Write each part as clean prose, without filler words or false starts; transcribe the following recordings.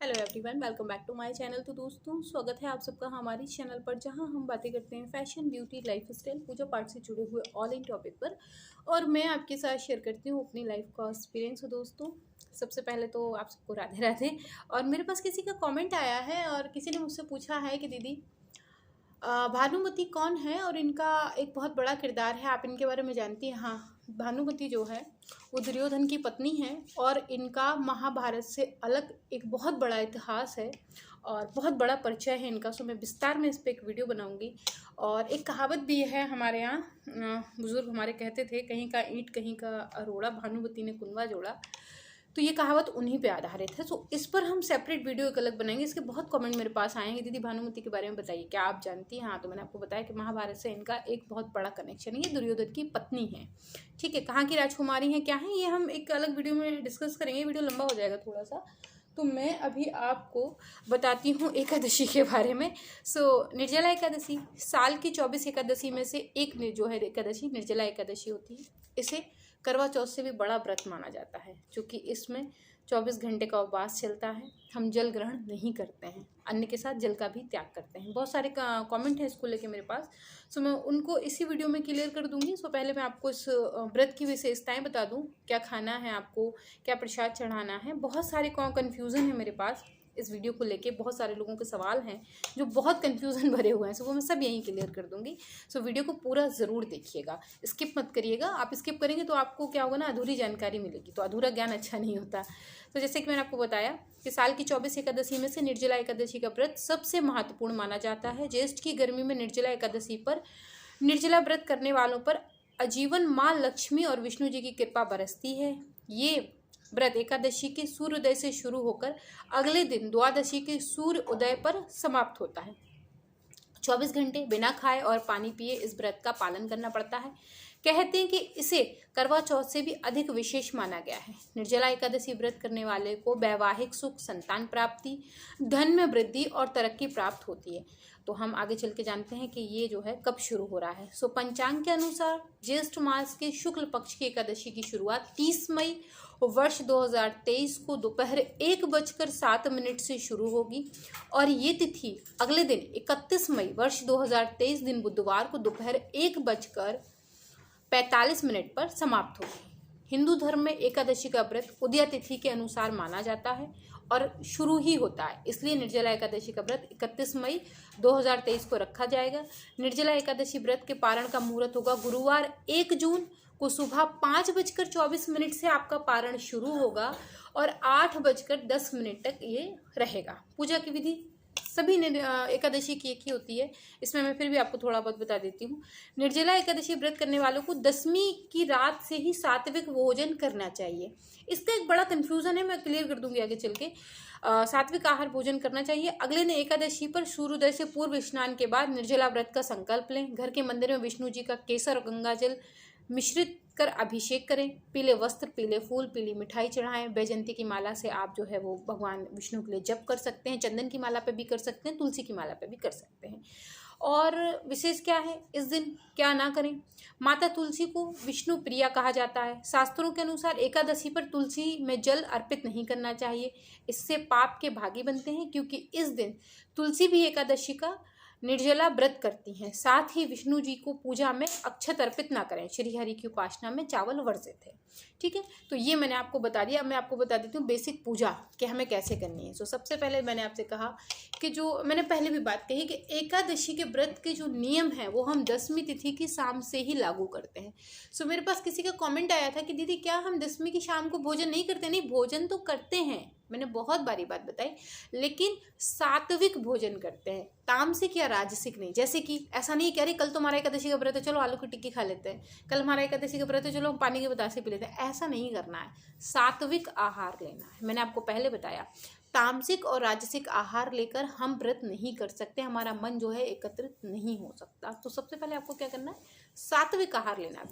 Hello everyone, welcome back to my channel. तो दोस्तों, स्वागत है आप सबका हमारी चैनल पर, जहां हम बातें करते हैं फैशन, ब्यूटी, लाइफस्टाइल, पूजा पाठ से जुड़े हुए ऑल इन टॉपिक पर। और मैं आपके साथ शेयर करती हूँ अपनी लाइफ का एक्सपीरियंस। हो दोस्तों, सबसे पहले तो आप सबको राधे राधे। और मेरे पास किसी का कमेंट आया है और किसी ने मुझसे पूछा है कि दीदी भानुमति कौन है और इनका एक बहुत बड़ा किरदार है, आप इनके बारे में जानती हैं? हाँ, भानुमति जो है वो दुर्योधन की पत्नी है और इनका महाभारत से अलग एक बहुत बड़ा इतिहास है और बहुत बड़ा परिचय है इनका। सो मैं विस्तार में इस पर एक वीडियो बनाऊंगी। और एक कहावत भी है हमारे यहाँ, बुजुर्ग हमारे कहते थे, कहीं का ईंट कहीं का अरोड़ा, भानुमति ने कुंवा जोड़ा। तो ये कहावत उन्हीं पे आधारित है। सो इस पर हम सेपरेट वीडियो एक अलग बनाएंगे। इसके बहुत कमेंट मेरे पास आएंगे, दीदी भानुमति के बारे में बताइए, क्या आप जानती हैं? हाँ, तो मैंने आपको बताया कि महाभारत से इनका एक बहुत बड़ा कनेक्शन है, ये दुर्योधन की पत्नी है। ठीक है, कहाँ की राजकुमारी हैं, क्या है, ये हम एक अलग वीडियो में डिस्कस करेंगे। वीडियो लंबा हो जाएगा थोड़ा सा। तो मैं अभी आपको बताती हूँ एकादशी के बारे में। निर्जला एकादशी साल की 24 एकादशी में से एक जो है एकादशी निर्जला एकादशी होती है। इसे करवा चौथ से भी बड़ा व्रत माना जाता है, क्योंकि इसमें 24 घंटे का उपवास चलता है। हम जल ग्रहण नहीं करते हैं, अन्न के साथ जल का भी त्याग करते हैं। बहुत सारे कमेंट हैं इसको लेके मेरे पास, सो मैं उनको इसी वीडियो में क्लियर कर दूंगी। सो पहले मैं आपको इस व्रत की विशेषताएं बता दूं, क्या खाना है आपको, क्या प्रसाद चढ़ाना है। बहुत सारे कन्फ्यूज़न है मेरे पास इस वीडियो को लेके, बहुत सारे लोगों के सवाल हैं जो बहुत कन्फ्यूज़न भरे हुए हैं। सो वो मैं सब यहीं क्लियर कर दूंगी। सो वीडियो को पूरा ज़रूर देखिएगा, स्किप मत करिएगा। आप स्किप करेंगे तो आपको क्या होगा ना, अधूरी जानकारी मिलेगी, तो अधूरा ज्ञान अच्छा नहीं होता। तो जैसे कि मैंने आपको बताया कि साल की 24 एकादशी में से निर्जला एकादशी का व्रत सबसे महत्वपूर्ण माना जाता है। ज्येष्ठ की गर्मी में निर्जला एकादशी पर निर्जला व्रत करने वालों पर आजीवन माँ लक्ष्मी और विष्णु जी की कृपा बरसती है। ये व्रत एकादशी के सूर्योदय से शुरू होकर अगले दिन द्वादशी के सूर्य उदय पर समाप्त होता है। 24 घंटे बिना खाए और पानी पिए इस व्रत का पालन करना पड़ता है। कहते हैं कि इसे करवा चौथ से भी अधिक विशेष माना गया है। निर्जला एकादशी व्रत करने वाले को वैवाहिक सुख, संतान प्राप्ति, धन में वृद्धि और तरक्की प्राप्त होती है। तो हम आगे चल के जानते हैं कि ये जो है कब शुरू हो रहा है। पंचांग के अनुसार ज्येष्ठ मास के शुक्ल पक्ष की एकादशी की शुरुआत 30 मई वर्ष 2023 को दोपहर 1:07 से शुरू होगी और ये तिथि अगले दिन 31 मई वर्ष 2023 दिन बुधवार को दोपहर 1:45 पर समाप्त होगी। हिंदू धर्म में एकादशी का व्रत उदया तिथि के अनुसार माना जाता है और शुरू ही होता है, इसलिए निर्जला एकादशी का व्रत 31 मई 2023 को रखा जाएगा। निर्जला एकादशी व्रत के पारण का मुहूर्त होगा गुरुवार 1 जून को सुबह 5:24 से आपका पारण शुरू होगा और 8:10 तक ये रहेगा। पूजा की विधि सभी एकादशी की एक ही होती है, इसमें मैं फिर भी आपको थोड़ा बहुत बता देती हूँ। निर्जला एकादशी व्रत करने वालों को दसवीं की रात से ही सात्विक भोजन करना चाहिए। इसका एक बड़ा कन्फ्यूज़न है, मैं क्लियर कर दूंगी आगे चल के। सात्विक आहार भोजन करना चाहिए। अगले दिन एकादशी पर सूर्योदय से पूर्व स्नान के बाद निर्जला व्रत का संकल्प लें। घर के मंदिर में विष्णु जी का केसर और गंगा जल मिश्रित कर अभिषेक करें। पीले वस्त्र, पीले फूल, पीली मिठाई चढ़ाएं। वैजयंती की माला से आप जो है वो भगवान विष्णु के लिए जप कर सकते हैं। चंदन की माला पे भी कर सकते हैं, तुलसी की माला पे भी कर सकते हैं। और विशेष क्या है, इस दिन क्या ना करें? माता तुलसी को विष्णु प्रिया कहा जाता है। शास्त्रों के अनुसार एकादशी पर तुलसी में जल अर्पित नहीं करना चाहिए, इससे पाप के भागी बनते हैं, क्योंकि इस दिन तुलसी भी एकादशी का निर्जला व्रत करती हैं। साथ ही विष्णु जी को पूजा में अक्षत अर्पित ना करें। श्री हरि की उपासना में चावल वर्जित है। ठीक है, तो ये मैंने आपको बता दिया। अब मैं आपको बता देती हूँ बेसिक पूजा कि हमें कैसे करनी है। सबसे पहले मैंने आपसे कहा कि जो मैंने पहले भी बात कही कि एकादशी के व्रत के जो नियम है वो हम 10वीं तिथि की शाम से ही लागू करते हैं। मेरे पास किसी का कमेंट आया था कि दीदी क्या हम 10वीं की शाम को भोजन नहीं करते? नहीं, भोजन तो करते हैं, मैंने बहुत बारी बात बताई, लेकिन सात्विक भोजन करते हैं, तामसिक या राजसिक नहीं। जैसे कि ऐसा नहीं कह रही कल तो हमारा एकादशी का व्रत है, चलो आलू की टिक्की खा लेते हैं, कल हमारा एकादशी का व्रत है, चलो पानी के बतासे पी लेते हैं। ऐसा नहीं करना है, सात्विक आहार लेना है। मैंने आपको पहले बताया तामसिक और राजसिक आहार लेकर हम व्रत नहीं कर सकते, हमारा मन जो है एकत्रित नहीं हो सकता। तो सबसे पहले आपको क्या करना है, सात्विक आहार लेना है।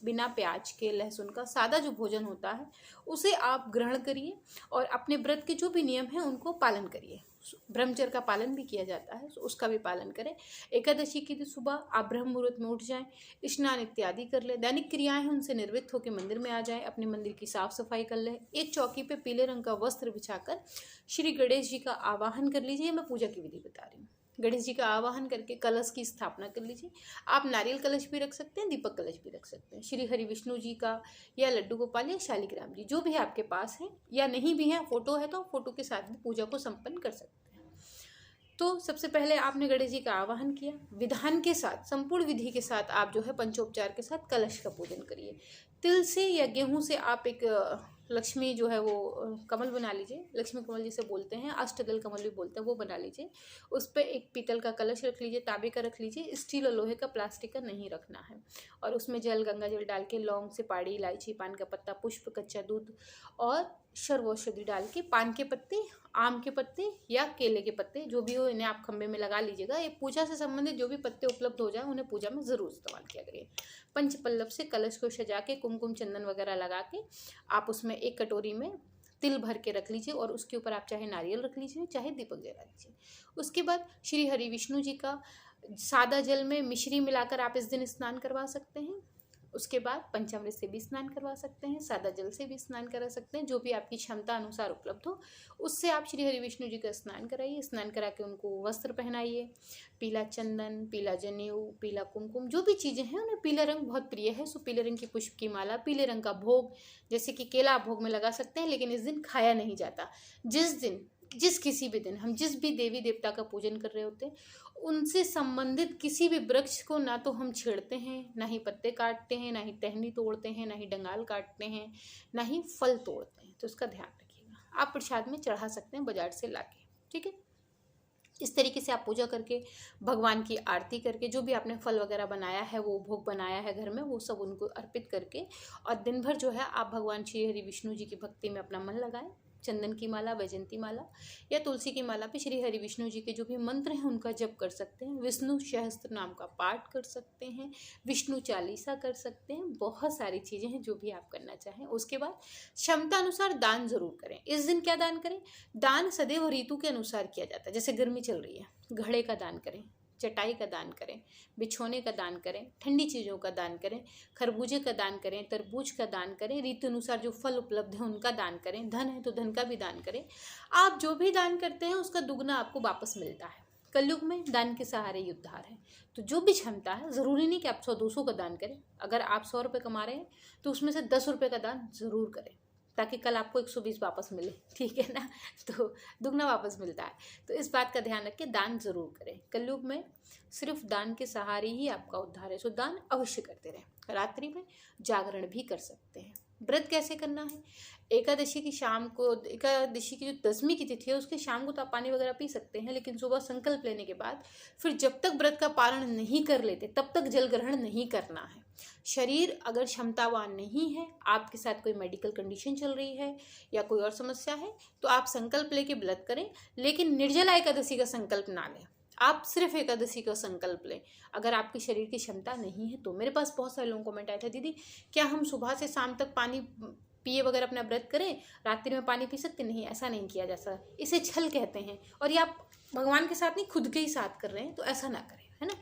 बिना प्याज के, लहसुन का सादा जो भोजन होता है उसे आप ग्रहण करिए और अपने व्रत के जो भी नियम हैं उनको पालन करिए। ब्रह्मचर्य का पालन भी किया जाता है, उसका भी पालन करें। एकादशी के दिन सुबह आप ब्रह्म मुहूर्त में उठ जाएं, स्नान इत्यादि कर लें, दैनिक क्रियाएं हैं उनसे निर्वृत्त होकर मंदिर में आ जाएं, अपने मंदिर की साफ सफाई कर लें। एक चौकी पे पीले रंग का वस्त्र बिछाकर श्री गणेश जी का आवाहन कर लीजिए। मैं पूजा की विधि बता रही हूँ। गणेश जी का आवाहन करके कलश की स्थापना कर लीजिए। आप नारियल कलश भी रख सकते हैं, दीपक कलश भी रख सकते हैं। श्री हरि विष्णु जी का या लड्डू गोपाल या शालिग्राम जी जो भी आपके पास है, या नहीं भी है फोटो है तो फोटो के साथ भी पूजा को संपन्न कर सकते हैं। तो सबसे पहले आपने गणेश जी का आवाहन किया, विधान के साथ, संपूर्ण विधि के साथ आप जो है पंचोपचार के साथ कलश का पूजन करिए। तिल से या गेहूं से आप एक लक्ष्मी जो है वो कमल बना लीजिए, लक्ष्मी कमल जिसे बोलते हैं, अष्टदल कमल भी बोलते हैं, वो बना लीजिए। उस पर एक पीतल का कलश रख लीजिए, तांबे का रख लीजिए, स्टील और लोहे का, प्लास्टिक का नहीं रखना है। और उसमें जल, गंगा जल डाल के लौंग से पाड़ी, इलायची, पान का पत्ता, पुष्प, कच्चा दूध और सर्वौषधि डाल के, पान के पत्ते, आम के पत्ते या केले के पत्ते जो भी हो, इन्हें आप खंबे में लगा लीजिएगा। ये पूजा से संबंधित जो भी पत्ते उपलब्ध हो जाए उन्हें पूजा में ज़रूर इस्तेमाल किया करिए। पंचपल्लव से कलश को सजा के कुमकुम चंदन वगैरह लगा के आप उसमें एक कटोरी में तिल भर के रख लीजिए और उसके ऊपर आप चाहे नारियल रख लीजिए, चाहे दीपक जला लीजिए। उसके बाद श्री हरि विष्णु जी का सादा जल में मिश्री मिलाकर आप इस दिन स्नान करवा सकते हैं। उसके बाद पंचामृत से भी स्नान करवा सकते हैं, सादा जल से भी स्नान करा सकते हैं, जो भी आपकी क्षमता अनुसार उपलब्ध हो उससे आप श्री हरि विष्णु जी का स्नान कराइए। स्नान करा के उनको वस्त्र पहनाइए, पीला चंदन, पीला जनेऊ, पीला कुमकुम, जो भी चीज़ें हैं उन्हें, पीला रंग बहुत प्रिय है सो पीले रंग की पुष्प की माला, पीले रंग का भोग जैसे कि केला आप भोग में लगा सकते हैं, लेकिन इस दिन खाया नहीं जाता। जिस किसी भी दिन हम जिस भी देवी देवता का पूजन कर रहे होते हैं उनसे संबंधित किसी भी वृक्ष को ना तो हम छेड़ते हैं, ना ही पत्ते काटते हैं, ना ही टहनी तोड़ते हैं, ना ही डंगाल काटते हैं, ना ही फल तोड़ते हैं। तो इसका ध्यान रखिएगा। आप प्रसाद में चढ़ा सकते हैं बाजार से लाके, ठीक है। इस तरीके से आप पूजा करके, भगवान की आरती करके, जो भी आपने फल वगैरह बनाया है, वो भोग बनाया है घर में, वो सब उनको अर्पित करके, और दिन भर जो है आप भगवान श्री हरि विष्णु जी की भक्ति में अपना मन लगाएं। चंदन की माला, वैजंती माला या तुलसी की माला पे श्री हरि विष्णु जी के जो भी मंत्र हैं उनका जप कर सकते हैं। विष्णु सहस्त्र नाम का पाठ कर सकते हैं, विष्णु चालीसा कर सकते हैं, बहुत सारी चीज़ें हैं जो भी आप करना चाहें। उसके बाद क्षमता अनुसार दान जरूर करें। इस दिन क्या दान करें? दान सदैव ऋतु के अनुसार किया जाता है। जैसे गर्मी चल रही है, घड़े का दान करें, चटाई का दान करें, बिछोने का दान करें, ठंडी चीज़ों का दान करें, खरबूजे का दान करें, तरबूज का दान करें, ऋतु अनुसार जो फल उपलब्ध है उनका दान करें, धन है तो धन का भी दान करें। आप जो भी दान करते हैं उसका दुगना आपको वापस मिलता है। कलयुग में दान के सहारे ही उद्धार है। तो जो भी क्षमता है, ज़रूरी नहीं कि आप 100-200 का दान करें। अगर आप 100 रुपये कमा रहे हैं तो उसमें से 10 रुपये का दान ज़रूर करें, ताकि कल आपको 120 वापस मिले, ठीक है ना। तो दुगना वापस मिलता है। तो इस बात का ध्यान रखें, दान जरूर करें। कलयुग में सिर्फ दान के सहारे ही आपका उद्धार है, सो दान अवश्य करते रहें। रात्रि में जागरण भी कर सकते हैं। व्रत कैसे करना है? एकादशी की शाम को, एकादशी की जो 10वीं की तिथि है उसके शाम को तो आप पानी वगैरह पी सकते हैं, लेकिन सुबह संकल्प लेने के बाद फिर जब तक व्रत का पारण नहीं कर लेते तब तक जल ग्रहण नहीं करना है। शरीर अगर क्षमतावान नहीं है, आपके साथ कोई मेडिकल कंडीशन चल रही है या कोई और समस्या है, तो आप संकल्प लेके व्रत करें, लेकिन निर्जला एकादशी का संकल्प ना लें। आप सिर्फ एकादशी का संकल्प लें। अगर आपके शरीर की क्षमता नहीं है तो मेरे पास बहुत सारे लोगों को कमेंट आया था, दीदी क्या हम सुबह से शाम तक पानी पिए वगैरह अपना व्रत करें, रात्रि में पानी पी सकते? नहीं, ऐसा नहीं किया जा सकता। इसे छल कहते हैं, और ये आप भगवान के साथ नहीं खुद के ही साथ कर रहे हैं, तो ऐसा ना करें, है ना।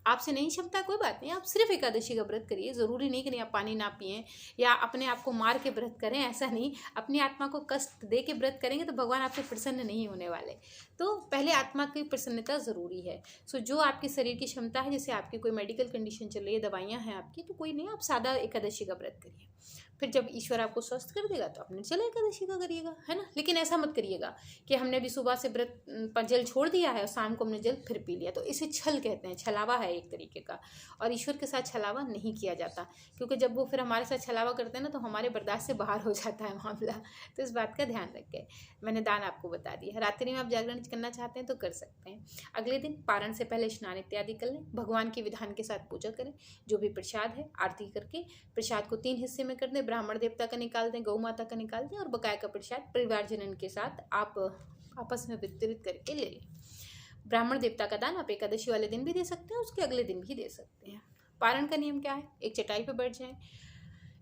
आपसे नहीं क्षमता, कोई बात नहीं, आप सिर्फ एकादशी का व्रत करिए। ज़रूरी नहीं कि नहीं आप पानी ना पिएं या अपने आप को मार के व्रत करें, ऐसा नहीं। अपनी आत्मा को कष्ट दे के व्रत करेंगे तो भगवान आपसे प्रसन्न नहीं होने वाले। तो पहले आत्मा की प्रसन्नता ज़रूरी है। सो जो आपके शरीर की क्षमता है, जैसे आपकी कोई मेडिकल कंडीशन चल रही है, दवाइयाँ हैं आपकी, तो कोई नहीं, आप सादा एकादशी का व्रत करिए। फिर जब ईश्वर आपको स्वस्थ कर देगा तो आपने चलो एकादशी का करिएगा, है ना। लेकिन ऐसा मत करिएगा कि हमने भी सुबह से व्रत पर जल छोड़ दिया है और शाम को हमने जल फिर पी लिया। तो इसे छल कहते हैं, छलावा है एक तरीके का। और ईश्वर के साथ छलावा नहीं किया जाता, क्योंकि जब वो फिर हमारे साथ छलावा करते हैं ना तो हमारे बर्दाश्त से बाहर हो जाता है मामला। तो इस बात का ध्यान रखें। मैंने दान आपको बता दिया। रात्रि में आप जागरण करना चाहते हैं तो कर सकते हैं। अगले दिन पारण से पहले स्नान इत्यादि कर लें, भगवान के विधान के साथ पूजा करें। जो भी प्रसाद है आरती करके प्रसाद को 3 हिस्से में कर दें, ब्राह्मण देवता का निकाल दें, गौ माता का निकाल दें, और बकाया का प्रसाद परिवारजनन के साथ आप आपस में वितरित करके ले लें। ब्राह्मण देवता का दान आप एकादशी वाले दिन भी दे सकते हैं, उसके अगले दिन भी दे सकते हैं। पारण का नियम क्या है? एक चटाई पर बैठ जाएं,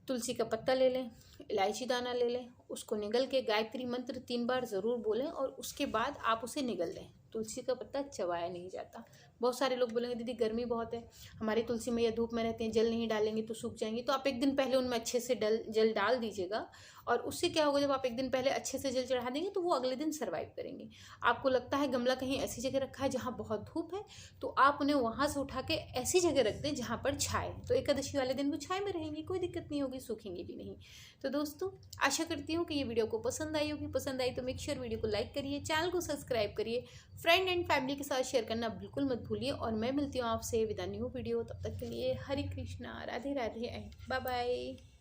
तुलसी का पत्ता ले लें, इलायची दाना ले लें, उसको निगल के गायत्री मंत्र 3 बार ज़रूर बोलें और उसके बाद आप उसे निगल दें। तुलसी का पत्ता चबाया नहीं जाता। बहुत सारे लोग बोलेंगे दीदी गर्मी बहुत है, हमारी तुलसी मैया धूप में रहती हैं, जल नहीं डालेंगे तो सूख जाएंगी। तो आप एक दिन पहले उनमें अच्छे से जल डाल दीजिएगा और उससे क्या होगा, जब आप एक दिन पहले अच्छे से जल चढ़ा देंगे तो वो अगले दिन सर्वाइव करेंगे। आपको लगता है गमला कहीं ऐसी जगह रखा है जहाँ बहुत धूप है, तो आप उन्हें वहाँ से उठा के ऐसी जगह रख दें जहाँ पर छाए, तो एकादशी वाले दिन वो छाए में रहेंगी, कोई दिक्कत नहीं होगी, सूखेंगी भी नहीं। तो दोस्तों आशा करती हूँ कि ये वीडियो को पसंद आई होगी। पसंद आई तो मेक श्योर वीडियो को लाइक करिए, चैनल को सब्सक्राइब करिए, फ्रेंड एंड फैमिली के साथ शेयर करना बिल्कुल मत भूलिए। और मैं मिलती हूँ आपसे विद अ न्यू वीडियो। तब तक के लिए Hare Krishna, Radhe Radhe and bye bye.